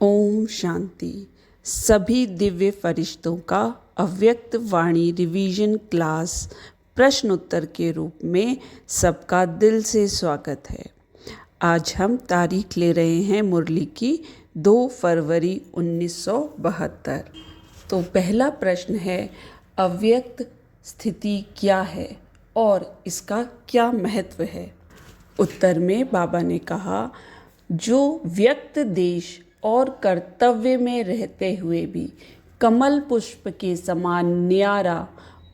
ओम शांति। सभी दिव्य फरिश्तों का अव्यक्त वाणी रिवीजन क्लास प्रश्न उत्तर के रूप में सबका दिल से स्वागत है। आज हम तारीख ले रहे हैं मुरली की 2 फरवरी 1972। तो पहला प्रश्न है, अव्यक्त स्थिति क्या है और इसका क्या महत्व है। उत्तर में बाबा ने कहा, जो व्यक्त देश और कर्तव्य में रहते हुए भी कमल पुष्प के समान न्यारा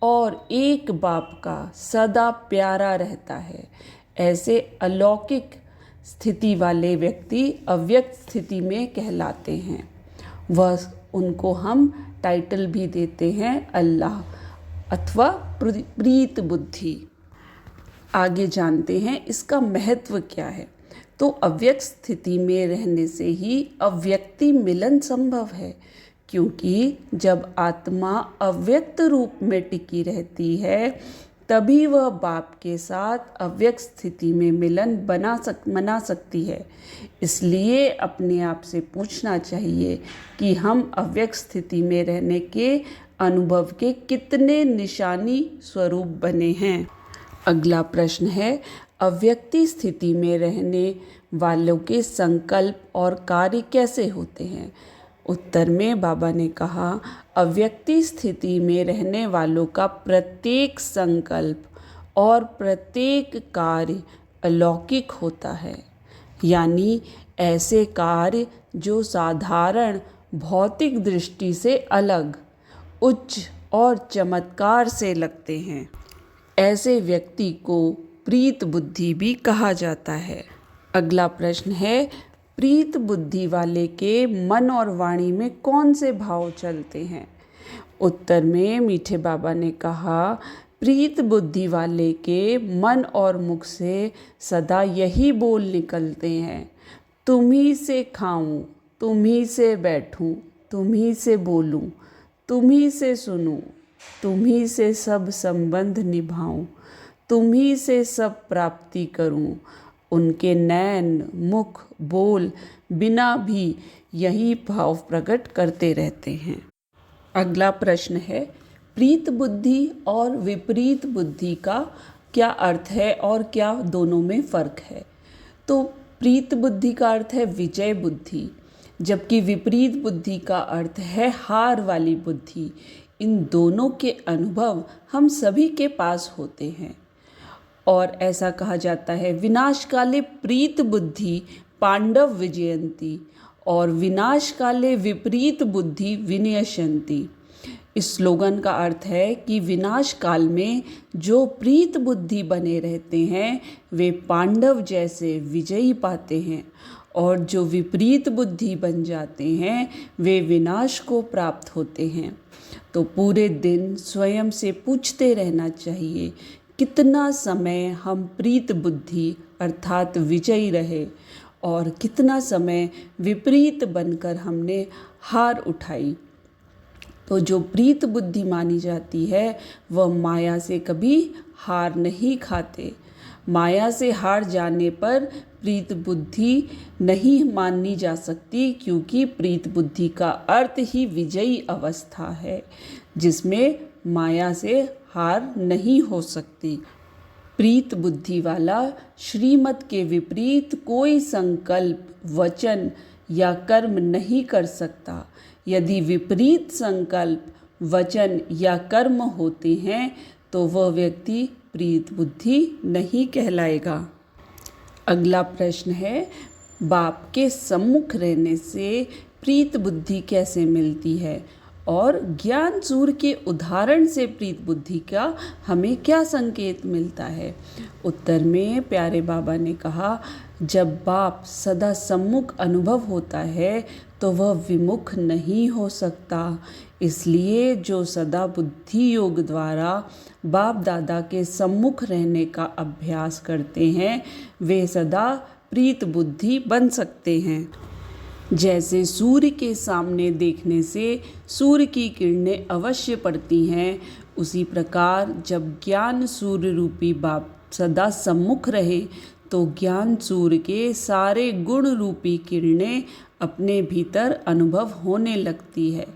और एक बाप का सदा प्यारा रहता है, ऐसे अलौकिक स्थिति वाले व्यक्ति अव्यक्त स्थिति में कहलाते हैं। वह उनको हम टाइटल भी देते हैं अल्लाह अथवा प्रीत बुद्धि। आगे जानते हैं इसका महत्व क्या है। तो अव्यक्त स्थिति में रहने से ही अव्यक्ति मिलन संभव है, क्योंकि जब आत्मा अव्यक्त रूप में टिकी रहती है तभी वह बाप के साथ अव्यक्त स्थिति में मिलन मना सकती है। इसलिए अपने आप से पूछना चाहिए कि हम अव्यक्त स्थिति में रहने के अनुभव के कितने निशानी स्वरूप बने हैं। अगला प्रश्न है, अव्यक्ति स्थिति में रहने वालों के संकल्प और कार्य कैसे होते हैं। उत्तर में बाबा ने कहा, अव्यक्ति स्थिति में रहने वालों का प्रत्येक संकल्प और प्रत्येक कार्य अलौकिक होता है, यानी ऐसे कार्य जो साधारण भौतिक दृष्टि से अलग, उच्च और चमत्कार से लगते हैं। ऐसे व्यक्ति को प्रीत बुद्धि भी कहा जाता है। अगला प्रश्न है, प्रीत बुद्धि वाले के मन और वाणी में कौन से भाव चलते हैं। उत्तर में मीठे बाबा ने कहा, प्रीत बुद्धि वाले के मन और मुख से सदा यही बोल निकलते हैं, तुम्ही से खाऊं, तुम्ही से बैठूं, तुम्ही से बोलूं, तुम्ही से सुनूं, तुम्ही से सब संबंध निभाऊं, तुम्ही से सब प्राप्ति करूं। उनके नैन, मुख, बोल बिना भी यही भाव प्रकट करते रहते हैं। अगला प्रश्न है, प्रीत बुद्धि और विपरीत बुद्धि का क्या अर्थ है और क्या दोनों में फर्क है। तो प्रीत बुद्धि का अर्थ है विजय बुद्धि, जबकि विपरीत बुद्धि का अर्थ है हार वाली बुद्धि। इन दोनों के अनुभव हम सभी के पास होते हैं और ऐसा कहा जाता है, विनाश काले प्रीत बुद्धि पांडव विजयंती और विनाश काले विपरीत बुद्धि विनयशंती। इस स्लोगन का अर्थ है कि विनाश काल में जो प्रीत बुद्धि बने रहते हैं वे पांडव जैसे विजयी पाते हैं, और जो विपरीत बुद्धि बन जाते हैं वे विनाश को प्राप्त होते हैं। तो पूरे दिन स्वयं से पूछते रहना चाहिए, कितना समय हम प्रीत बुद्धि अर्थात विजयी रहे और कितना समय विपरीत बनकर हमने हार उठाई। तो जो प्रीत बुद्धि मानी जाती है वह माया से कभी हार नहीं खाते। माया से हार जाने पर प्रीत बुद्धि नहीं मानी जा सकती, क्योंकि प्रीत बुद्धि का अर्थ ही विजयी अवस्था है, जिसमें माया से हार नहीं हो सकती। प्रीत बुद्धि वाला श्रीमत के विपरीत कोई संकल्प, वचन या कर्म नहीं कर सकता। यदि विपरीत संकल्प, वचन या कर्म होते हैं तो वह व्यक्ति प्रीत बुद्धि नहीं कहलाएगा। अगला प्रश्न है, बाप के सम्मुख रहने से प्रीत बुद्धि कैसे मिलती है और ज्ञान सूर्य के उदाहरण से प्रीत बुद्धि का हमें क्या संकेत मिलता है। उत्तर में प्यारे बाबा ने कहा, जब बाप सदा सम्मुख अनुभव होता है तो वह विमुख नहीं हो सकता। इसलिए जो सदा बुद्धि योग द्वारा बाप दादा के सम्मुख रहने का अभ्यास करते हैं वे सदा प्रीत बुद्धि बन सकते हैं। जैसे सूर्य के सामने देखने से सूर्य की किरणें अवश्य पड़ती हैं, उसी प्रकार जब ज्ञान सूर्य रूपी बाप सदा सम्मुख रहे तो ज्ञान सूर्य के सारे गुण रूपी किरणें अपने भीतर अनुभव होने लगती है,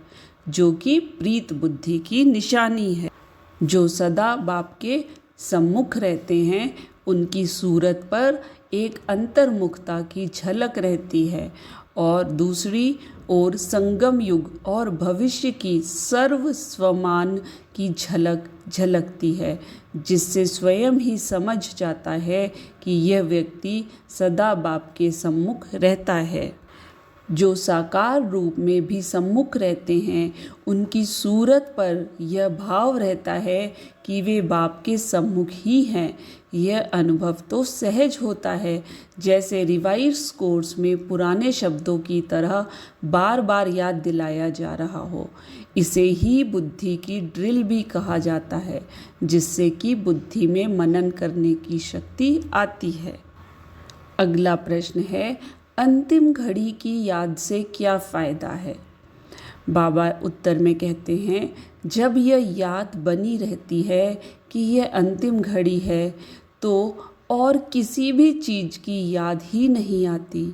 जो कि प्रीत बुद्धि की निशानी है। जो सदा बाप के सम्मुख रहते हैं, उनकी सूरत पर एक अंतर्मुखता की झलक रहती है और दूसरी ओर संगम युग और भविष्य की सर्व स्वमान की झलक झलकती है, जिससे स्वयं ही समझ जाता है कि यह व्यक्ति सदा बाप के सम्मुख रहता है। जो साकार रूप में भी सम्मुख रहते हैं, उनकी सूरत पर यह भाव रहता है कि वे बाप के सम्मुख ही हैं। यह अनुभव तो सहज होता है, जैसे रिवाइज कोर्स में पुराने शब्दों की तरह बार बार याद दिलाया जा रहा हो। इसे ही बुद्धि की ड्रिल भी कहा जाता है, जिससे कि बुद्धि में मनन करने की शक्ति आती है। अगला प्रश्न है, अंतिम घड़ी की याद से क्या फ़ायदा है? बाबा उत्तर में कहते हैं, जब यह याद बनी रहती है कि यह अंतिम घड़ी है, तो और किसी भी चीज़ की याद ही नहीं आती।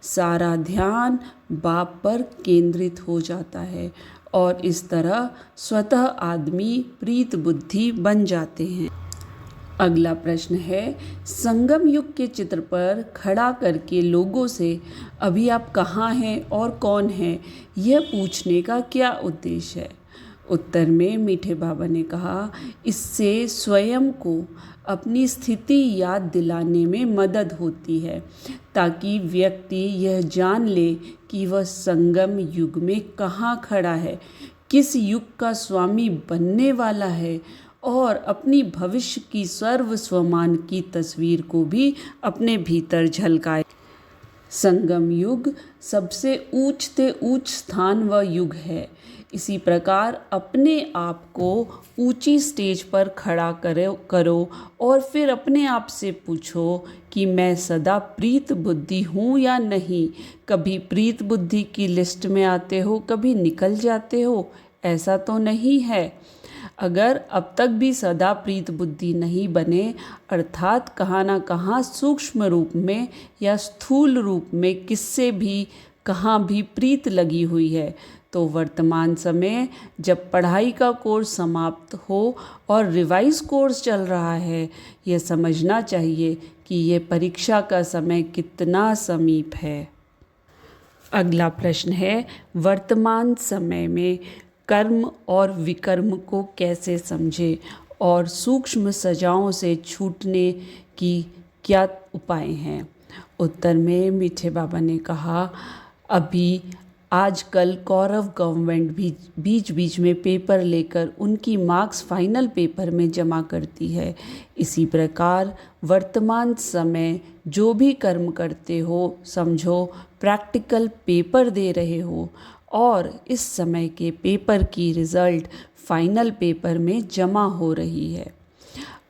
सारा ध्यान बाप पर केंद्रित हो जाता है और इस तरह स्वतः आदमी प्रीत बुद्धि बन जाते हैं। अगला प्रश्न है, संगम युग के चित्र पर खड़ा करके लोगों से अभी आप कहाँ हैं और कौन हैं, यह पूछने का क्या उद्देश्य है? उत्तर में मीठे बाबा ने कहा, इससे स्वयं को अपनी स्थिति याद दिलाने में मदद होती है, ताकि व्यक्ति यह जान ले कि वह संगम युग में कहाँ खड़ा है, किस युग का स्वामी बनने वाला है और अपनी भविष्य की सर्व स्वमान की तस्वीर को भी अपने भीतर झलकाए। संगम युग सबसे ऊंचते ऊंच स्थान व युग है। इसी प्रकार अपने आप को ऊंची स्टेज पर खड़ा करो और फिर अपने आप से पूछो कि मैं सदा प्रीत बुद्धि हूँ या नहीं। कभी प्रीत बुद्धि की लिस्ट में आते हो, कभी निकल जाते हो, ऐसा तो नहीं है। अगर अब तक भी सदा प्रीत बुद्धि नहीं बने, अर्थात कहाँ ना कहाँ सूक्ष्म रूप में या स्थूल रूप में किससे भी कहाँ भी प्रीत लगी हुई है, तो वर्तमान समय जब पढ़ाई का कोर्स समाप्त हो और रिवाइज कोर्स चल रहा है, यह समझना चाहिए कि यह परीक्षा का समय कितना समीप है। अगला प्रश्न है, वर्तमान समय में कर्म और विकर्म को कैसे समझे और सूक्ष्म सजाओं से छूटने की क्या उपाय हैं? उत्तर में मीठे बाबा ने कहा, अभी आजकल कौरव गवर्नमेंट भी बीच बीच में पेपर लेकर उनकी मार्क्स फाइनल पेपर में जमा करती है। इसी प्रकार वर्तमान समय जो भी कर्म करते हो, समझो प्रैक्टिकल पेपर दे रहे हो और इस समय के पेपर की रिज़ल्ट फाइनल पेपर में जमा हो रही है।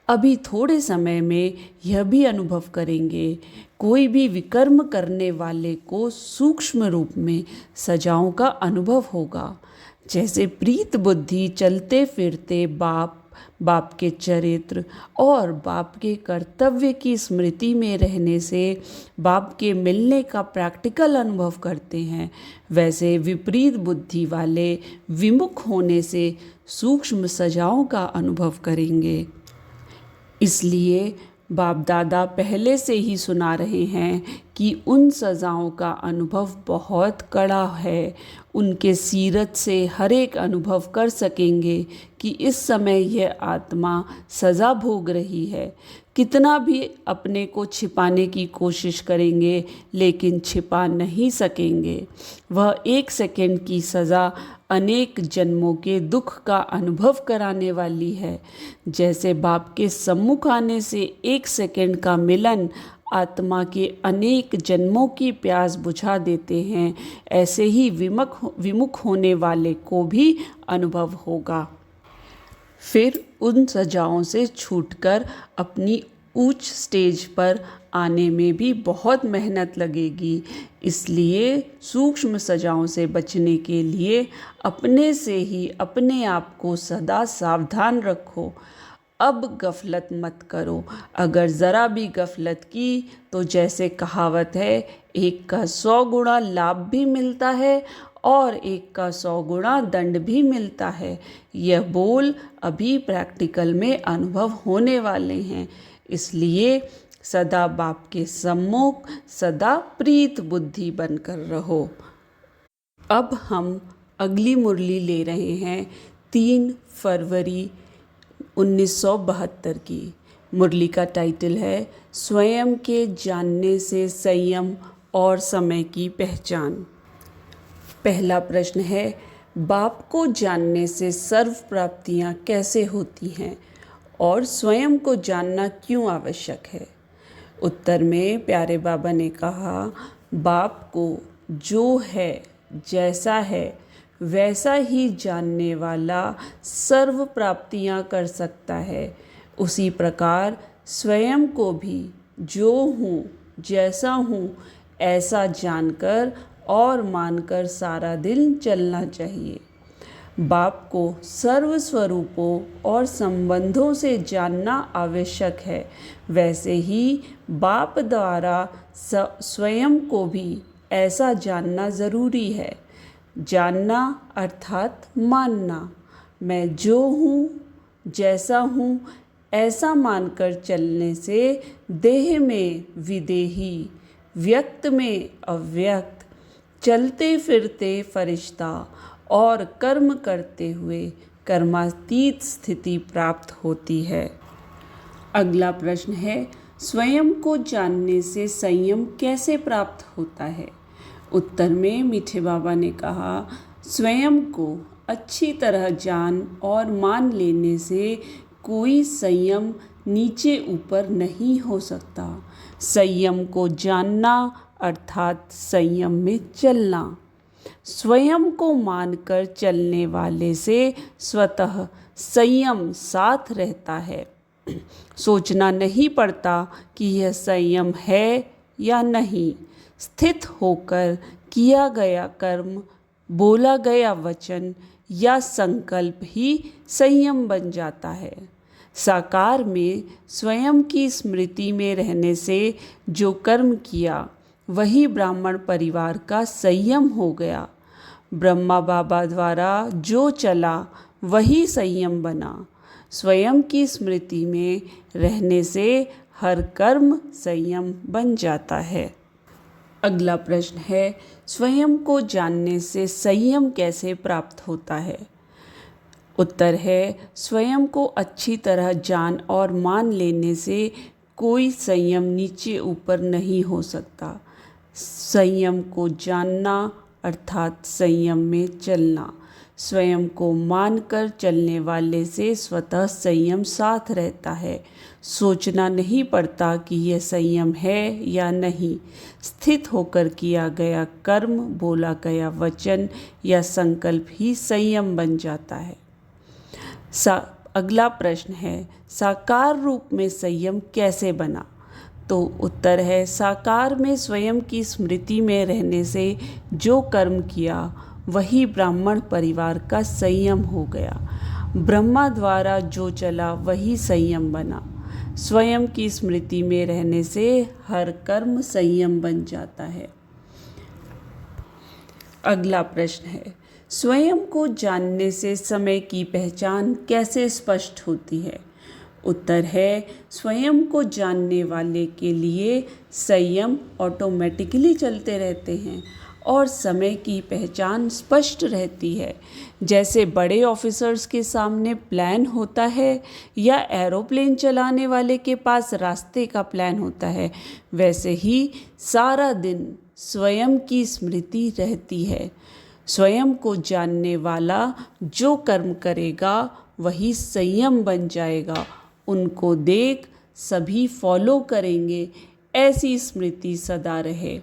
अभी थोड़े समय में यह भी अनुभव करेंगे, कोई भी विकर्म करने वाले को सूक्ष्म रूप में सजाओं का अनुभव होगा। जैसे प्रीत बुद्धि चलते फिरते बाप के चरित्र और बाप के कर्तव्य की स्मृति में रहने से बाप के मिलने का प्रैक्टिकल अनुभव करते हैं, वैसे विपरीत बुद्धि वाले विमुख होने से सूक्ष्म सजाओं का अनुभव करेंगे। इसलिए बाप दादा पहले से ही सुना रहे हैं कि उन सजाओं का अनुभव बहुत कड़ा है। उनके सीरत से हर एक अनुभव कर सकेंगे कि इस समय यह आत्मा सज़ा भोग रही है। कितना भी अपने को छिपाने की कोशिश करेंगे, लेकिन छिपा नहीं सकेंगे। वह 1 सेकंड की सज़ा अनेक जन्मों के दुख का अनुभव कराने वाली है। जैसे बाप के सम्मुख आने से 1 सेकंड का मिलन आत्मा के अनेक जन्मों की प्यास बुझा देते हैं, ऐसे ही विमुख होने वाले को भी अनुभव होगा। फिर उन सजाओं से छूटकर अपनी उच्च स्टेज पर आने में भी बहुत मेहनत लगेगी। इसलिए सूक्ष्म सजाओं से बचने के लिए अपने से ही अपने आप को सदा सावधान रखो। अब गफलत मत करो। अगर ज़रा भी गफलत की तो जैसे कहावत है, एक का 100 गुना लाभ भी मिलता है और एक का 100 गुना दंड भी मिलता है। यह बोल अभी प्रैक्टिकल में अनुभव होने वाले हैं, इसलिए सदा बाप के सम्मुख सदा प्रीत बुद्धि बनकर रहो। अब हम अगली मुरली ले रहे हैं 3 फरवरी 1972 की। मुरली का टाइटल है स्वयं के जानने से संयम और समय की पहचान। पहला प्रश्न है, बाप को जानने से सर्व प्राप्तियाँ कैसे होती हैं और स्वयं को जानना क्यों आवश्यक है? उत्तर में प्यारे बाबा ने कहा, बाप को जो है, जैसा है, वैसा ही जानने वाला सर्व प्राप्तियाँ कर सकता है। उसी प्रकार स्वयं को भी जो हूँ, जैसा हूँ, ऐसा जानकर और मानकर सारा दिन चलना चाहिए। बाप को सर्व स्वरूपों और संबंधों से जानना आवश्यक है, वैसे ही बाप द्वारा स्वयं को भी ऐसा जानना ज़रूरी है। जानना अर्थात मानना। मैं जो हूँ, जैसा हूँ, ऐसा मानकर चलने से देह में विदेही, व्यक्त में अव्यक्त, चलते फिरते फरिश्ता और कर्म करते हुए कर्मातीत स्थिति प्राप्त होती है। अगला प्रश्न है, स्वयं को जानने से संयम कैसे प्राप्त होता है? उत्तर में मीठे बाबा ने कहा, स्वयं को अच्छी तरह जान और मान लेने से कोई संयम नीचे ऊपर नहीं हो सकता। संयम को जानना अर्थात संयम में चलना। स्वयं को मानकर चलने वाले से स्वतः संयम साथ रहता है। सोचना नहीं पड़ता कि यह संयम है या नहीं। स्थित होकर किया गया कर्म, बोला गया वचन या संकल्प ही संयम बन जाता है। साकार में स्वयं की स्मृति में रहने से जो कर्म किया वही ब्राह्मण परिवार का संयम हो गया। ब्रह्मा बाबा द्वारा जो चला वही संयम बना। स्वयं की स्मृति में रहने से हर कर्म संयम बन जाता है। अगला प्रश्न है, स्वयं को जानने से संयम कैसे प्राप्त होता है? उत्तर है, स्वयं को अच्छी तरह जान और मान लेने से कोई संयम नीचे ऊपर नहीं हो सकता। संयम को जानना अर्थात संयम में चलना। स्वयं को मानकर चलने वाले से स्वतः संयम साथ रहता है। सोचना नहीं पड़ता कि यह संयम है या नहीं। स्थित होकर किया गया कर्म, बोला गया वचन या संकल्प ही संयम बन जाता है। अगला प्रश्न है, साकार रूप में संयम कैसे बना? तो उत्तर है, साकार में स्वयं की स्मृति में रहने से जो कर्म किया वही ब्राह्मण परिवार का संयम हो गया। ब्रह्मा द्वारा जो चला वही संयम बना। स्वयं की स्मृति में रहने से हर कर्म संयम बन जाता है। अगला प्रश्न है, स्वयं को जानने से समय की पहचान कैसे स्पष्ट होती है? उत्तर है, स्वयं को जानने वाले के लिए संयम ऑटोमेटिकली चलते रहते हैं और समय की पहचान स्पष्ट रहती है। जैसे बड़े ऑफिसर्स के सामने प्लान होता है या एरोप्लेन चलाने वाले के पास रास्ते का प्लान होता है, वैसे ही सारा दिन स्वयं की स्मृति रहती है। स्वयं को जानने वाला जो कर्म करेगा वही संयम बन जाएगा। उनको देख सभी फॉलो करेंगे, ऐसी स्मृति सदा रहे।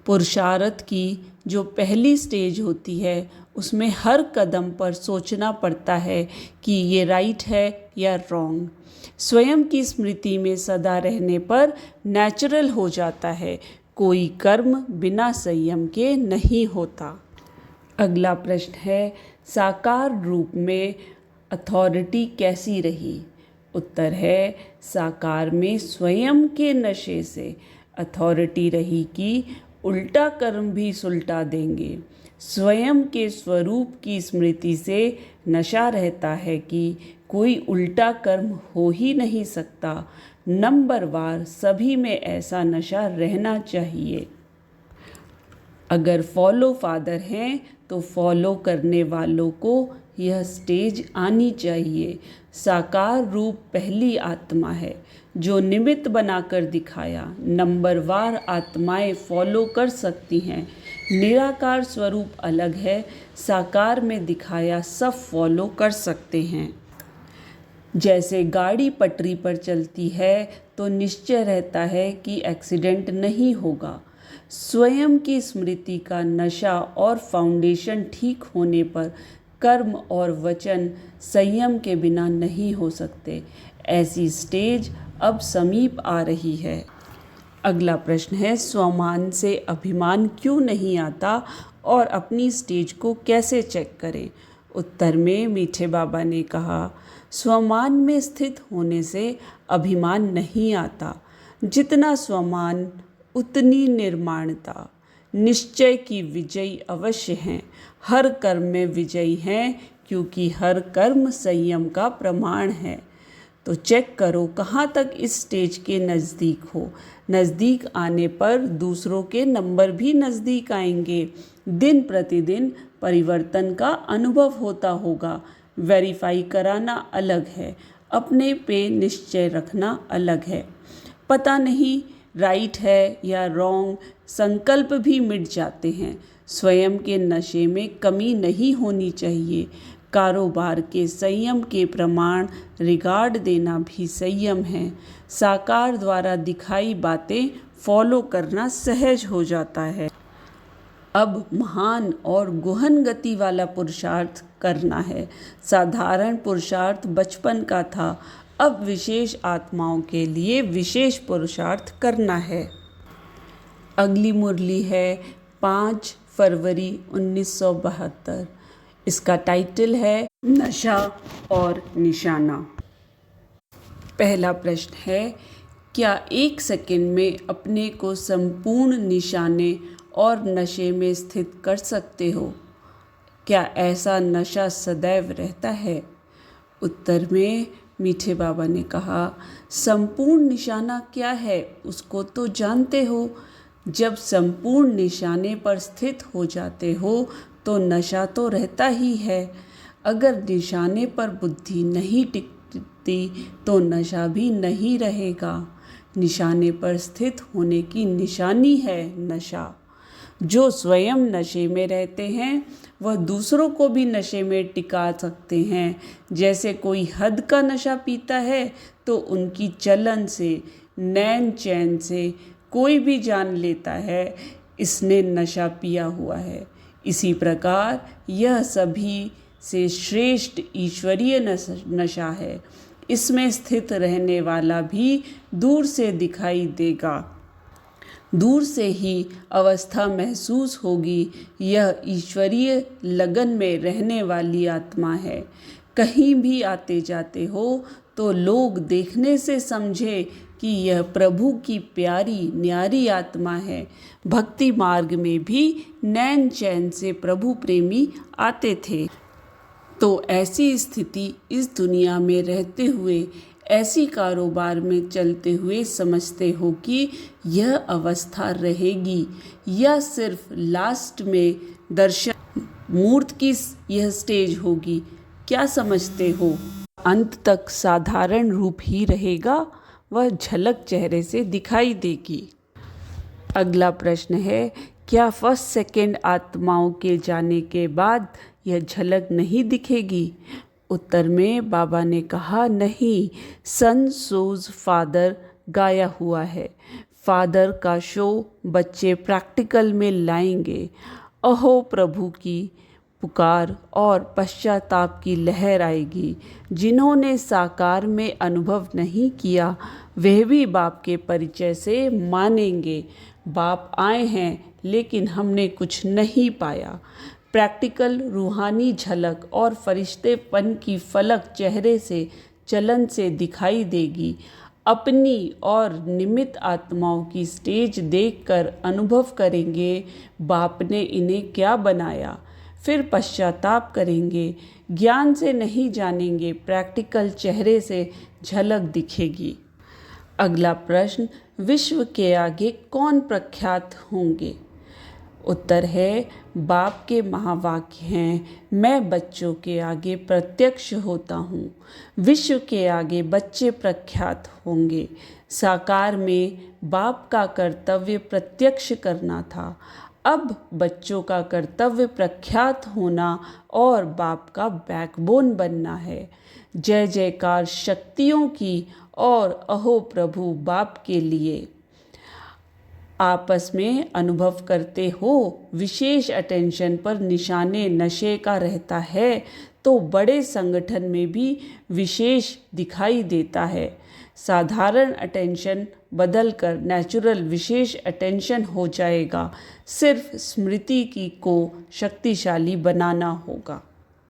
पुरुषार्थ की जो पहली स्टेज होती है उसमें हर कदम पर सोचना पड़ता है कि ये राइट है या रॉन्ग। स्वयं की स्मृति में सदा रहने पर नेचुरल हो जाता है। कोई कर्म बिना संयम के नहीं होता। अगला प्रश्न है, साकार रूप में अथॉरिटी कैसी रही? उत्तर है साकार में स्वयं के नशे से अथॉरिटी रही कि उल्टा कर्म भी सुलटा देंगे। स्वयं के स्वरूप की स्मृति से नशा रहता है कि कोई उल्टा कर्म हो ही नहीं सकता। नंबरवार सभी में ऐसा नशा रहना चाहिए। अगर फॉलो फादर हैं तो फॉलो करने वालों को यह स्टेज आनी चाहिए। साकार रूप पहली आत्मा है जो निमित्त बनाकर दिखाया। नंबरवार आत्माएं फॉलो कर सकती हैं। निराकार स्वरूप अलग है, साकार में दिखाया सब फॉलो कर सकते हैं। जैसे गाड़ी पटरी पर चलती है तो निश्चय रहता है कि एक्सीडेंट नहीं होगा। स्वयं की स्मृति का नशा और फाउंडेशन ठीक होने पर कर्म और वचन संयम के बिना नहीं हो सकते। ऐसी स्टेज अब समीप आ रही है। अगला प्रश्न है, स्वमान से अभिमान क्यों नहीं आता और अपनी स्टेज को कैसे चेक करें? उत्तर में मीठे बाबा ने कहा, स्वमान में स्थित होने से अभिमान नहीं आता। जितना स्वमान उतनी निर्माणता। निश्चय की विजयी अवश्य हैं। हर कर्म में विजयी हैं क्योंकि हर कर्म संयम का प्रमाण है। तो चेक करो कहाँ तक इस स्टेज के नज़दीक हो। नज़दीक आने पर दूसरों के नंबर भी नज़दीक आएंगे। दिन प्रतिदिन परिवर्तन का अनुभव होता होगा। वेरीफाई कराना अलग है, अपने पे निश्चय रखना अलग है। पता नहीं राइट है या रॉन्ग, संकल्प भी मिट जाते हैं। स्वयं के नशे में कमी नहीं होनी चाहिए। कारोबार के संयम के प्रमाण रिगार्ड देना भी संयम है। साकार द्वारा दिखाई बातें फॉलो करना सहज हो जाता है। अब महान और गहन गति वाला पुरुषार्थ करना है। साधारण पुरुषार्थ बचपन का था, अब विशेष आत्माओं के लिए विशेष पुरुषार्थ करना है। अगली मुरली है 5 फरवरी 1972। इसका टाइटल है नशा और निशाना। पहला प्रश्न है, क्या 1 सेकंड में अपने को संपूर्ण निशाने और नशे में स्थित कर सकते हो? क्या ऐसा नशा सदैव रहता है? उत्तर में मीठे बाबा ने कहा, संपूर्ण निशाना क्या है उसको तो जानते हो। जब संपूर्ण निशाने पर स्थित हो जाते हो तो नशा तो रहता ही है। अगर निशाने पर बुद्धि नहीं टिकती तो नशा भी नहीं रहेगा। निशाने पर स्थित होने की निशानी है नशा। जो स्वयं नशे में रहते हैं वह दूसरों को भी नशे में टिका सकते हैं। जैसे कोई हद का नशा पीता है तो उनकी चलन से, नैन चैन से कोई भी जान लेता है इसने नशा पिया हुआ है। इसी प्रकार यह सभी से श्रेष्ठ ईश्वरीय नशा है। इसमें स्थित रहने वाला भी दूर से दिखाई देगा, दूर से ही अवस्था महसूस होगी। यह ईश्वरीय लगन में रहने वाली आत्मा है। कहीं भी आते जाते हो तो लोग देखने से समझे कि यह प्रभु की प्यारी न्यारी आत्मा है। भक्ति मार्ग में भी नैन चैन से प्रभु प्रेमी आते थे। तो ऐसी स्थिति इस दुनिया में रहते हुए, ऐसी कारोबार में चलते हुए समझते हो कि यह अवस्था रहेगी या सिर्फ लास्ट में दर्शन मूर्त की यह स्टेज होगी? क्या समझते हो? अंत तक साधारण रूप ही रहेगा, वह झलक चेहरे से दिखाई देगी। अगला प्रश्न है, क्या फर्स्ट सेकंड आत्माओं के जाने के बाद यह झलक नहीं दिखेगी? उत्तर में बाबा ने कहा, नहीं, सन शोज फादर गाया हुआ है। फादर का शो बच्चे प्रैक्टिकल में लाएंगे। अहो प्रभु की पुकार और पश्चाताप की लहर आएगी। जिन्होंने साकार में अनुभव नहीं किया वह भी बाप के परिचय से मानेंगे। बाप आए हैं लेकिन हमने कुछ नहीं पाया। प्रैक्टिकल रूहानी झलक और फरिश्तेपन की फलक चेहरे से चलन से दिखाई देगी। अपनी और निमित्त आत्माओं की स्टेज देखकर अनुभव करेंगे बाप ने इन्हें क्या बनाया। फिर पश्चाताप करेंगे। ज्ञान से नहीं जानेंगे, प्रैक्टिकल चेहरे से झलक दिखेगी। अगला प्रश्न, विश्व के आगे कौन प्रख्यात होंगे? उत्तर है, बाप के महावाक्य हैं, मैं बच्चों के आगे प्रत्यक्ष होता हूँ। विश्व के आगे बच्चे प्रख्यात होंगे। साकार में बाप का कर्तव्य प्रत्यक्ष करना था, अब बच्चों का कर्तव्य प्रख्यात होना और बाप का बैकबोन बनना है। जय जयकार शक्तियों की और अहो प्रभु बाप के लिए। आपस में अनुभव करते हो विशेष अटेंशन पर निशाने नशे का रहता है तो बड़े संगठन में भी विशेष दिखाई देता है। साधारण अटेंशन बदलकर नेचुरल विशेष अटेंशन हो जाएगा। सिर्फ स्मृति की को शक्तिशाली बनाना होगा।